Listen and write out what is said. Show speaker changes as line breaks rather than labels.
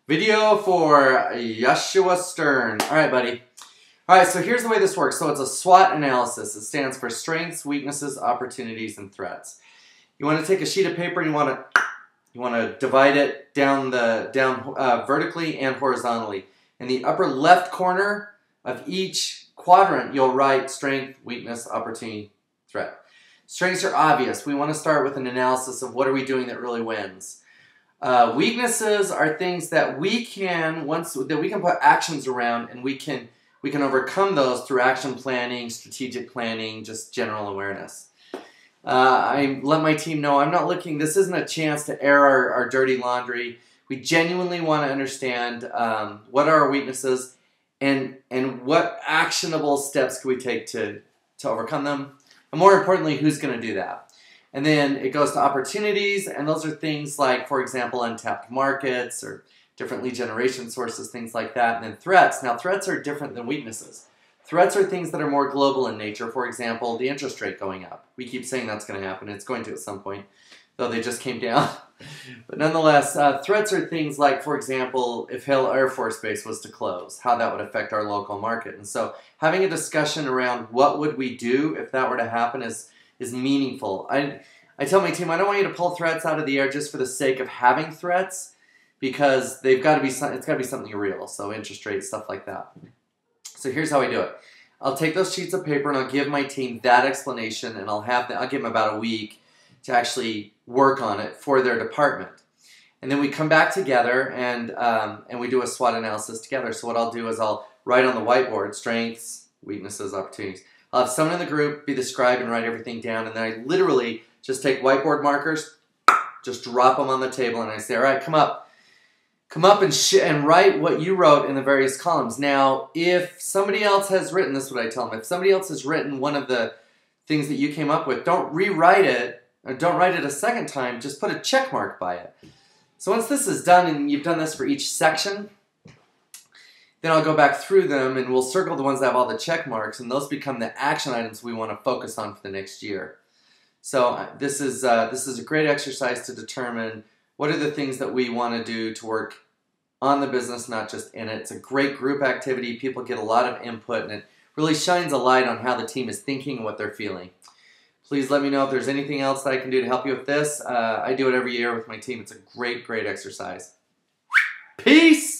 Video for Yeshua Stern. All right, buddy. All right, so here's the way this works. So it's a SWOT analysis. It stands for strengths, weaknesses, opportunities, and threats. You want to take a sheet of paper and you want to divide it down vertically and horizontally. In the upper left corner of each quadrant, you'll write strength, weakness, opportunity, threat. Strengths are obvious. We want to start with an analysis of what are we doing that really wins. Weaknesses are things that we can put actions around, and we can overcome those through action planning, strategic planning, just general awareness. I let my team know I'm not looking. This isn't a chance to air our dirty laundry. We genuinely want to understand what are our weaknesses and what actionable steps can we take to overcome them, and more importantly, who's going to do that. And then it goes to opportunities, and those are things like, for example, untapped markets or different lead generation sources, things like that. And then threats. Now, threats are different than weaknesses. Threats are things that are more global in nature. For example, the interest rate going up. We keep saying that's going to happen. It's going to at some point, though they just came down. But nonetheless, threats are things like, for example, if Hill Air Force Base was to close, how that would affect our local market. And so having a discussion around what would we do if that were to happen is meaningful. I tell my team, I don't want you to pull threats out of the air just for the sake of having threats, because they've got to be it's got to be something real. So interest rates, stuff like that. So here's how I do it. I'll take those sheets of paper and I'll give my team that explanation, and I'll give them about a week to actually work on it for their department. And then we come back together and we do a SWOT analysis together. So what I'll do is I'll write on the whiteboard strengths, weaknesses, opportunities. I'll have someone in the group be the scribe and write everything down, and then I literally just take whiteboard markers, just drop them on the table, and I say, all right, come up and write what you wrote in the various columns. Now, if somebody else has written, this is what I tell them, if somebody else has written one of the things that you came up with, don't rewrite it, or don't write it a second time, just put a check mark by it. So once this is done, and you've done this for each section, then I'll go back through them and we'll circle the ones that have all the check marks, and those become the action items we want to focus on for the next year. So this is a great exercise to determine what are the things that we want to do to work on the business, not just in it. It's a great group activity. People get a lot of input, and it really shines a light on how the team is thinking and what they're feeling. Please let me know if there's anything else that I can do to help you with this. I do it every year with my team. It's a great, great exercise. Peace!